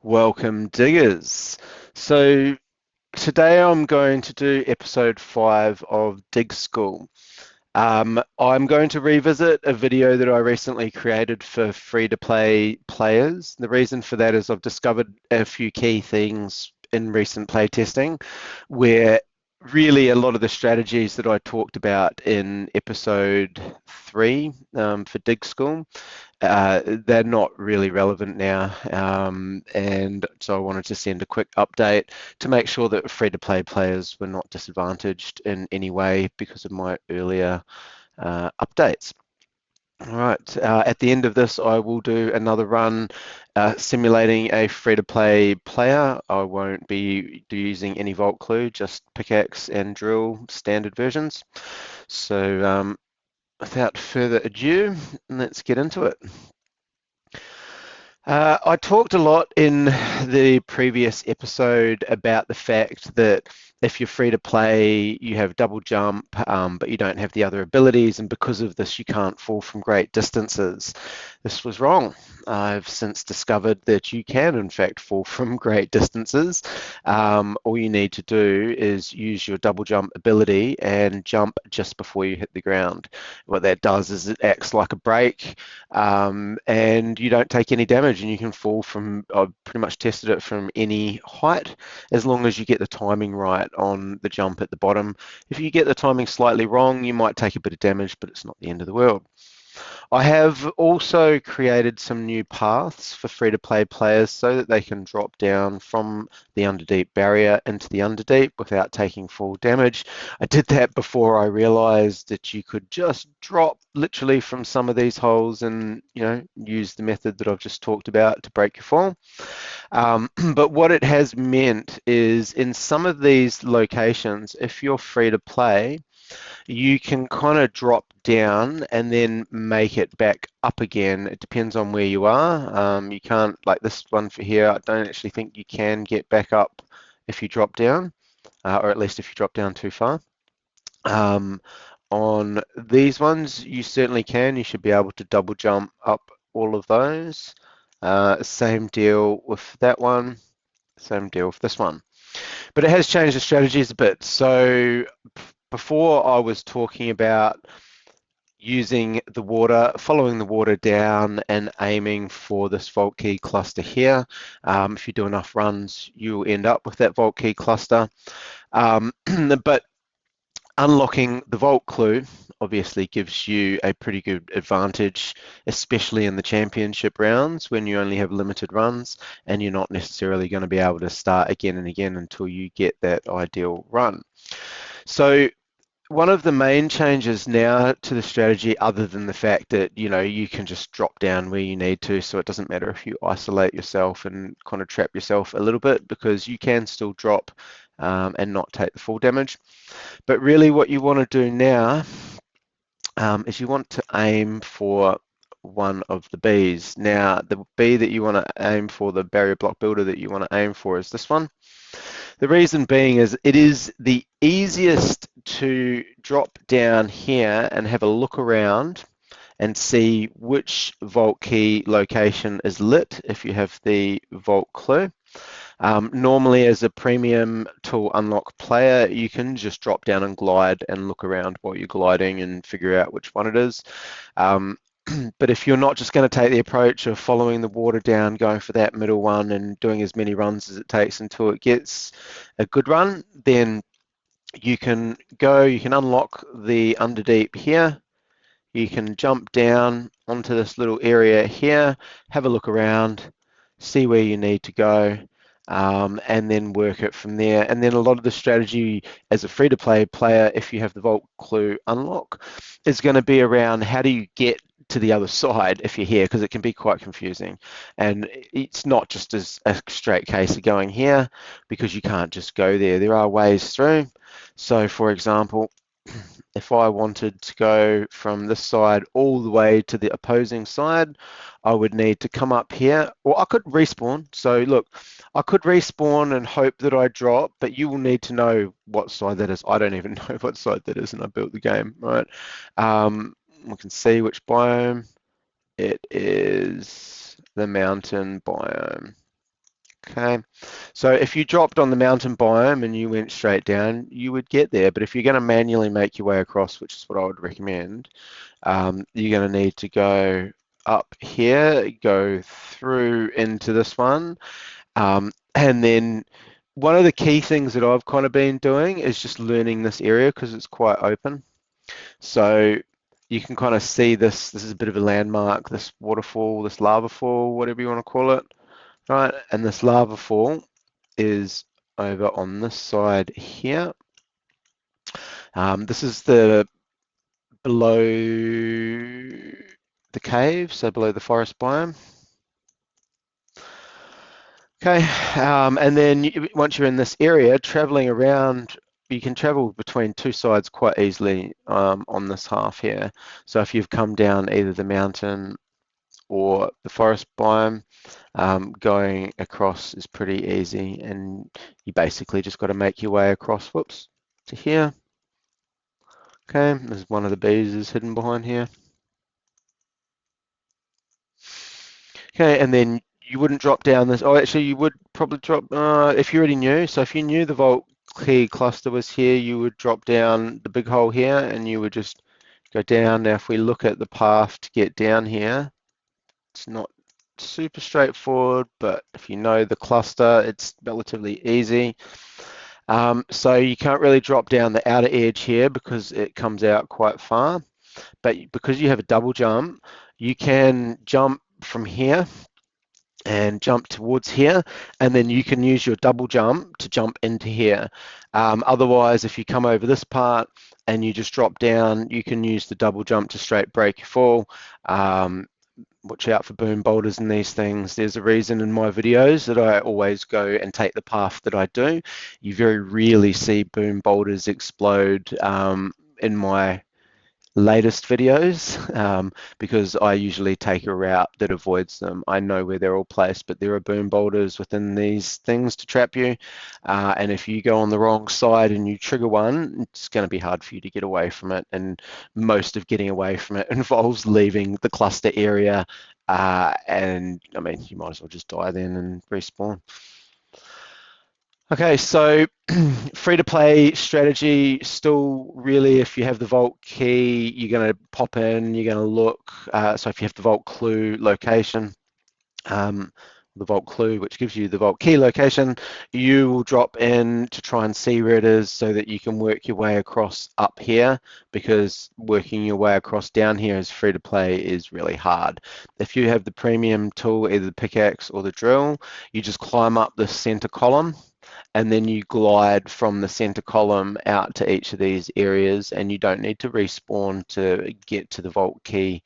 Welcome, diggers. So today I'm going to do episode 5 of Dig School. I'm going to revisit a video that I recently created for free-to-play players. The reason for that is I've discovered a few key things in recent playtesting where really a lot of the strategies that I talked about in episode 3 for Dig School they're not really relevant now, and so I wanted to send a quick update to make sure that free-to-play players were not disadvantaged in any way because of my earlier updates. All right, at the end of this, I will do another run simulating a free-to-play player. I won't be using any Vault Clue, just pickaxe and drill standard versions. So without further ado, let's get into it. I talked a lot in the previous episode about the fact that if you're free to play, you have double jump, but you don't have the other abilities, and because of this, you can't fall from great distances. This was wrong. I've since discovered that you can, in fact, fall from great distances. All you need to do is use your double jump ability and jump just before you hit the ground. What that does is it acts like a brake, and you don't take any damage, and you can fall from, I've pretty much tested it from any height as long as you get the timing right on the jump at the bottom. If you get the timing slightly wrong, you might take a bit of damage, but it's not the end of the world. I have also created some new paths for free-to-play players so that they can drop down from the underdeep barrier into the underdeep without taking full damage. I did that before I realized that you could just drop literally from some of these holes and, use the method that I've just talked about to break your fall. But what it has meant is in some of these locations, if you're free to play, you can kind of drop down and then make it back up again. It depends on where you are. You can't, like this one for here, I don't actually think you can get back up if you drop down, or at least if you drop down too far. Um, on these ones, you certainly can. You should be able to double jump up all of those. Same deal with that one, same deal with this one. But it has changed the strategies a bit. So before I was talking about using the water, following the water down and aiming for this vault key cluster here. If you do enough runs, you'll end up with that vault key cluster. But unlocking the vault clue obviously gives you a pretty good advantage, especially in the championship rounds when you only have limited runs and you're not necessarily going to be able to start again and again until you get that ideal run. So one of the main changes now to the strategy, other than the fact that, you can just drop down where you need to, so it doesn't matter if you isolate yourself and kind of trap yourself a little bit, because you can still drop and not take the full damage. But really what you want to do now is you want to aim for one of the Bs. Now, the B that you want to aim for, the barrier block builder that you want to aim for, is this one. The reason being is it is the easiest to drop down here and have a look around and see which vault key location is lit if you have the vault clue. Normally, as a premium tool unlock player, you can just drop down and glide and look around while you're gliding and figure out which one it is. But if you're not just going to take the approach of following the water down, going for that middle one and doing as many runs as it takes until it gets a good run, then you can unlock the underdeep here. You can jump down onto this little area here, have a look around, see where you need to go, and then work it from there. And then a lot of the strategy as a free-to-play player, if you have the Vault Clue unlock, is going to be around how do you get to the other side if you're here, because it can be quite confusing. And it's not just as a straight case of going here, because you can't just go there. There are ways through. So for example, if I wanted to go from this side all the way to the opposing side, I would need to come up here, or I could respawn. So look, I could respawn and hope that I drop, but you will need to know what side that is. I don't even know what side that is, and I built the game, right? We can see which biome. It is the mountain biome. Okay, so if you dropped on the mountain biome and you went straight down, you would get there. But if you're going to manually make your way across, which is what I would recommend, you're going to need to go up here, go through into this one, and then one of the key things that I've kind of been doing is just learning this area because it's quite open. So you can kind of see this. This is a bit of a landmark, this waterfall, this lava fall, whatever you want to call it, right? And this lava fall is over on this side here. This is the below the cave, so below the forest biome. Okay, and then once you're in this area, traveling around, you can travel between two sides quite easily on this half here. So if you've come down either the mountain or the forest biome, going across is pretty easy, and you basically just got to make your way across, whoops, to here. Okay, there's one of the bees is hidden behind here. Okay, and then you wouldn't drop down this. Oh, actually, you would probably drop if you already knew. So if you knew the Vault key cluster was here, you would drop down the big hole here, and you would just go down. Now, if we look at the path to get down here, it's not super straightforward, but if you know the cluster, it's relatively easy. So you can't really drop down the outer edge here because it comes out quite far. But because you have a double jump, you can jump from here and jump towards here, and then you can use your double jump to jump into here. Otherwise, if you come over this part and you just drop down, you can use the double jump to straight break your fall. Watch out for boom boulders and these things. There's a reason in my videos that I always go and take the path that I do. You very rarely see boom boulders explode in my latest videos because I usually take a route that avoids them. I know where they're all placed, but there are boom boulders within these things to trap you. And if you go on the wrong side and you trigger one, it's going to be hard for you to get away from it. And most of getting away from it involves leaving the cluster area. And I mean, you might as well just die then and respawn. Okay, so free to play strategy still really, if you have the vault key, you're going to pop in, you're going to look. So if you have the vault clue location, the vault clue, which gives you the vault key location, you will drop in to try and see where it is so that you can work your way across up here, because working your way across down here as free to play is really hard. If you have the premium tool, either the pickaxe or the drill, you just climb up the center column, and then you glide from the center column out to each of these areas, and you don't need to respawn to get to the vault key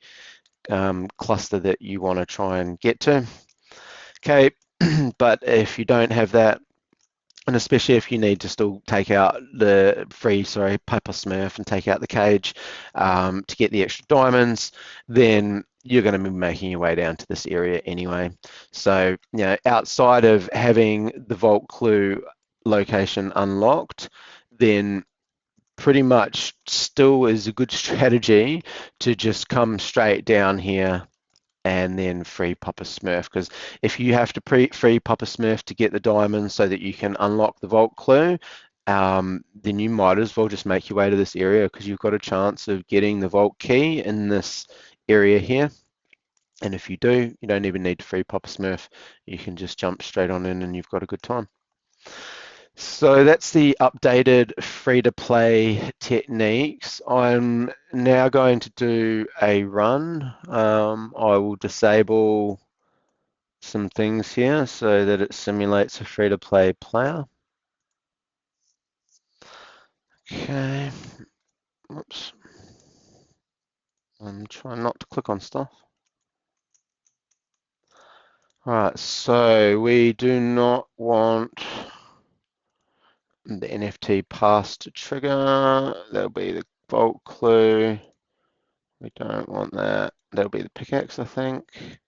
cluster that you want to try and get to. Okay, but if you don't have that, and especially if you need to still take out the Pepper Smurf and take out the cage to get the extra diamonds, then you're going to be making your way down to this area anyway. So, you know, outside of having the vault clue location unlocked, then pretty much still is a good strategy to just come straight down here and then free Papa Smurf, because if you have to free Papa Smurf to get the diamonds so that you can unlock the vault clue, then you might as well just make your way to this area, because you've got a chance of getting the vault key in this area here. And if you do, you don't even need to free Papa Smurf. You can just jump straight on in and you've got a good time. So that's the updated free-to-play techniques. I'm now going to do a run. I will disable some things here so that it simulates a free-to-play player. Okay, whoops. I'm trying not to click on stuff. All right, so we do not want the NFT pass to trigger. That'll be the vault clue. We don't want that. That'll be the pickaxe, I think.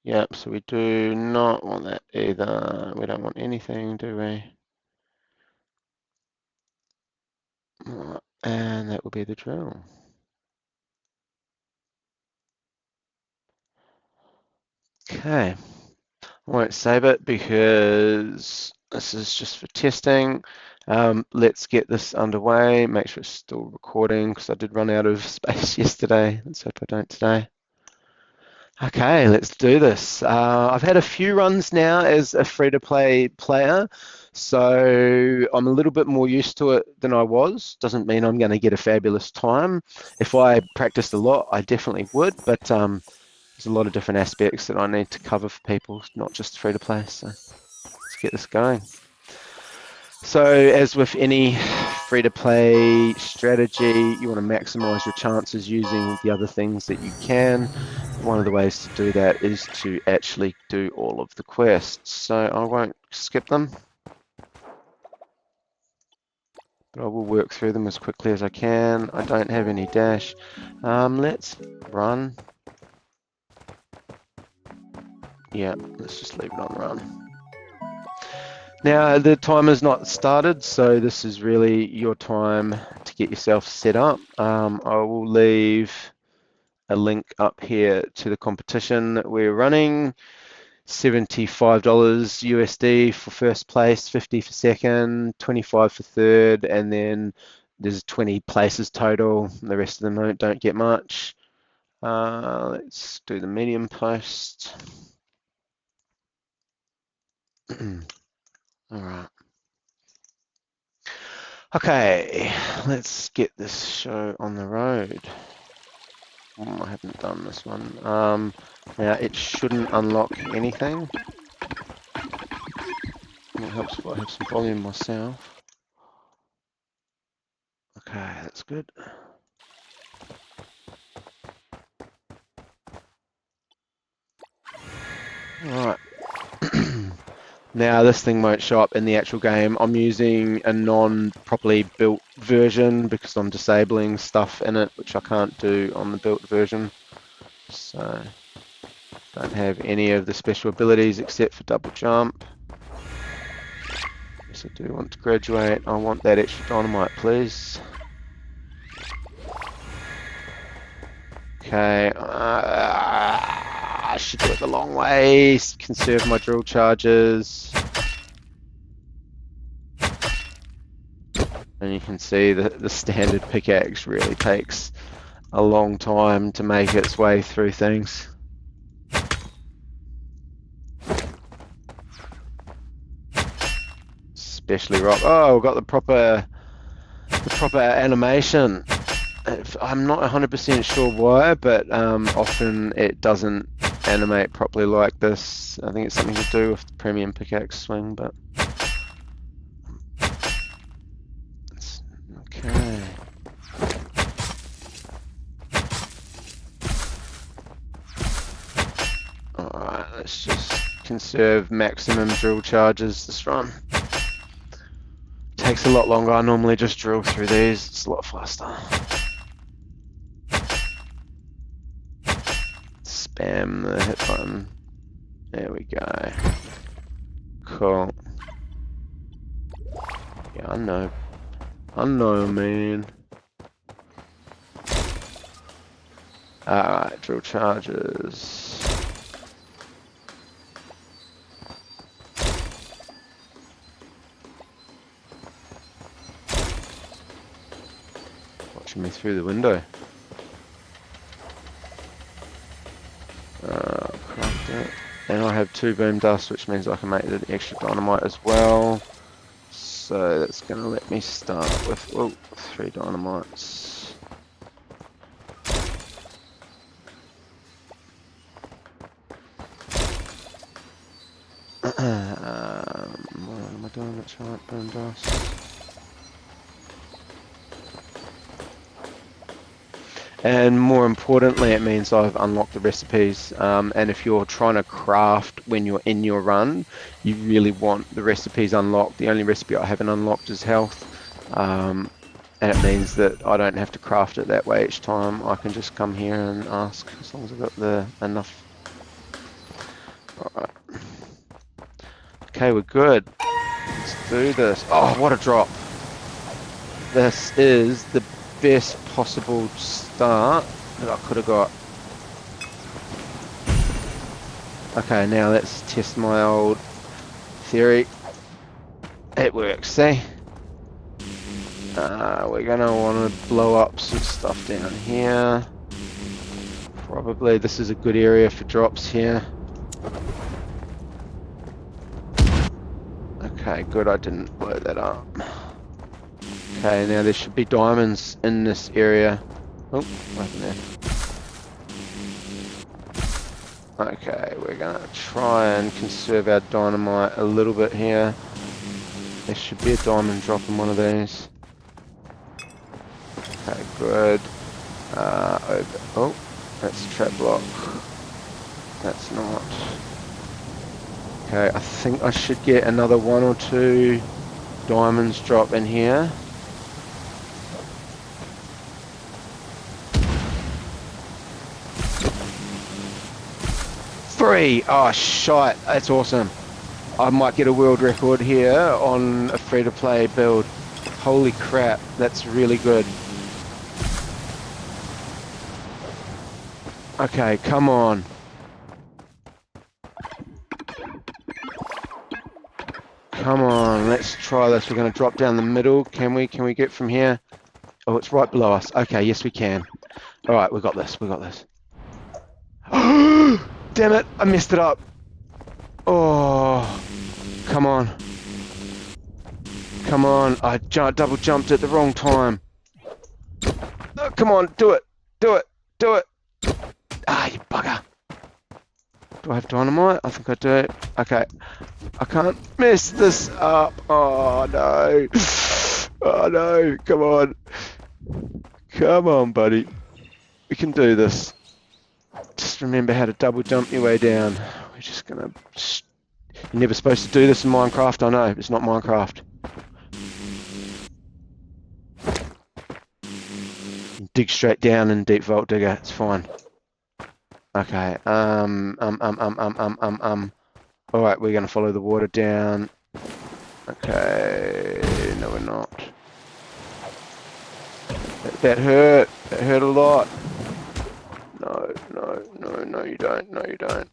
Yep, so we do not want that either. We don't want anything, do we? And that will be the drill. Okay. I won't save it because this is just for testing. Let's get this underway. Make sure it's still recording because I did run out of space yesterday. Let's hope I don't today. Okay, let's do this. I've had a few runs now as a free-to-play player, so I'm a little bit more used to it than I was. Doesn't mean I'm going to get a fabulous time. If I practiced a lot, I definitely would, but there's a lot of different aspects that I need to cover for people, not just free-to-play, so let's get this going. So as with any free-to-play strategy, you want to maximize your chances using the other things that you can. One of the ways to do that is to actually do all of the quests. So I won't skip them, but I will work through them as quickly as I can. I don't have any dash. Let's run. Yeah, let's just leave it on run. Now the timer's not started, so this is really your time to get yourself set up. I will leave a link up here to the competition that we're running. $75 USD for first place, 50 for second, 25 for third, and then there's 20 places total. The rest of them don't get much. Let's do the medium post. All right. Okay, let's get this show on the road. I haven't done this one. Now it shouldn't unlock anything. It helps if I have some volume myself. Okay, that's good. Alright. Now this thing won't show up in the actual game. I'm using a non-properly built version because I'm disabling stuff in it which I can't do on the built version. So don't have any of the special abilities except for double jump. Yes, I do want to graduate. I want that extra dynamite, please. Okay, I should do it the long way, conserve my drill charges. And you can see that the standard pickaxe really takes a long time to make its way through things. Especially rock. Oh, we've got the proper animation. I'm not 100% sure why, but often it doesn't animate properly like this. I think it's something to do with the premium pickaxe swing, but okay. Alright, let's just conserve maximum drill charges this run. Takes a lot longer. I normally just drill through these. It's a lot faster. Spam the hit button. There we go. Cool. Yeah, I know, man. Alright, drill charges. Watching me through the window. Craft it. And I have 2 boom dust, which means I can make the extra dynamite as well. So that's going to let me start with 3 dynamites. What am I doing? That's right, boom dust. And more importantly, it means I've unlocked the recipes. And if you're trying to craft when you're in your run, you really want the recipes unlocked. The only recipe I haven't unlocked is health. And it means that I don't have to craft it that way each time. I can just come here and ask as long as I've got enough. Alright. Okay, we're good. Let's do this. Oh, what a drop. This is the best possible start that I could have got. Okay, now let's test my old theory. It works, see? We're gonna want to blow up some stuff down here. Probably this is a good area for drops here. Okay, good, I didn't blow that up. Okay, now there should be diamonds in this area. Oh, what happened there? Okay, we're gonna try and conserve our dynamite a little bit here. There should be a diamond drop in one of these. Okay, good. Oh, that's a trap block. That's not. Okay, I think I should get another 1 or 2 diamonds drop in here. Three! Oh, shite. That's awesome. I might get a world record here on a free-to-play build. Holy crap, that's really good. Okay, come on. Come on, let's try this. We're going to drop down the middle. Can we get from here? Oh, it's right below us. Okay, yes we can. All right, we got this. We got this. Damn it, I messed it up. Oh, come on. Come on, I double jumped at the wrong time. Oh, come on, do it. Do it. Do it. Ah, you bugger. Do I have dynamite? I think I do. Okay. I can't mess this up. Oh, no. Oh, no. Come on. Come on, buddy. We can do this. Just remember how to double jump your way down. We're just going to... You're never supposed to do this in Minecraft. I know. It's not Minecraft. Dig straight down in Deep Vault Digger. It's fine. Okay. Alright, we're going to follow the water down. Okay. No, we're not. That hurt. That hurt a lot. No, no, no, no, you don't. No, you don't.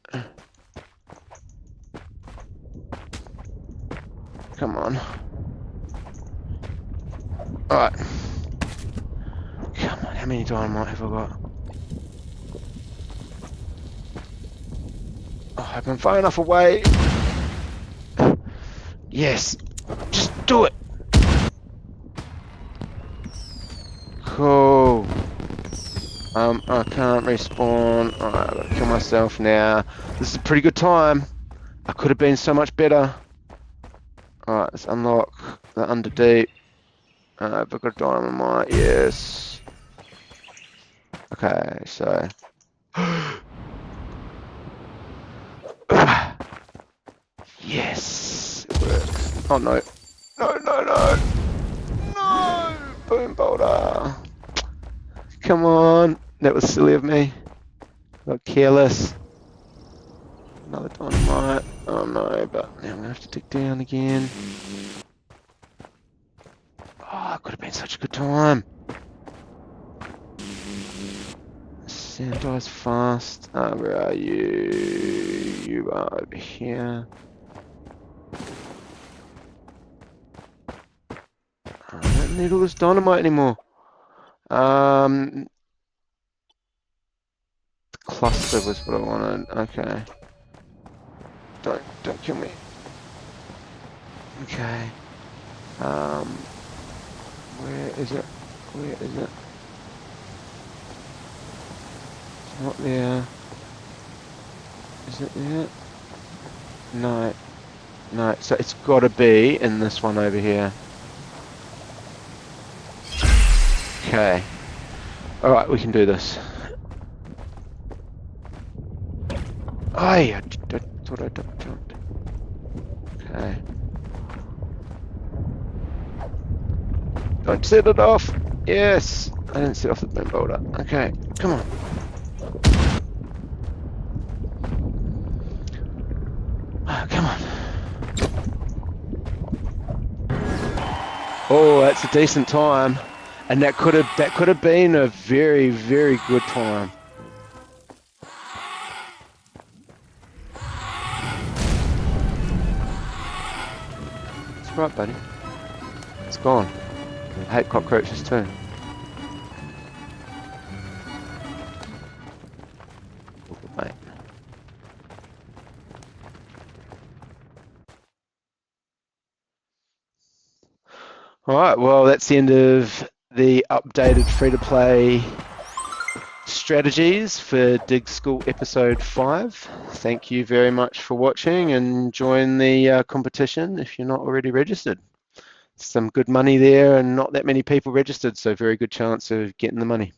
Come on. Alright. Come on, how many dynamite have I got? Oh, I've been far enough away. Yes. Just do it. Cool. I can't respawn. Alright, I've got to kill myself now. This is a pretty good time. I could have been so much better. Alright, let's unlock the under deep. I've got dynamite, yes. Okay, so... Yes! It works. Oh no. No, no, no! No! Boom boulder! Come on! That was silly of me. Got careless. Another dynamite. Oh no, but now I'm gonna have to dig down again. Oh, it could have been such a good time. Sand dies fast. Where are you? You are over here. I don't need all this dynamite anymore. The cluster was what I wanted. Okay. Don't kill me. Okay. Where is it? Where is it? It's not there. Is it there? No. No, so it's got to be in this one over here. Okay. Alright, we can do this. I thought I double jumped. Okay. Don't set it off! Yes! I didn't set off the boom boulder. Okay, come on. Oh, come on. Oh, that's a decent time. And that could have been a very, very good time. right, buddy. It's gone. I hate cockroaches too. All good, mate. All right, well, that's the end of the updated free-to-play strategies for Dig School Episode 5. Thank you very much for watching, and join the competition if you're not already registered. Some good money there and not that many people registered, so very good chance of getting the money.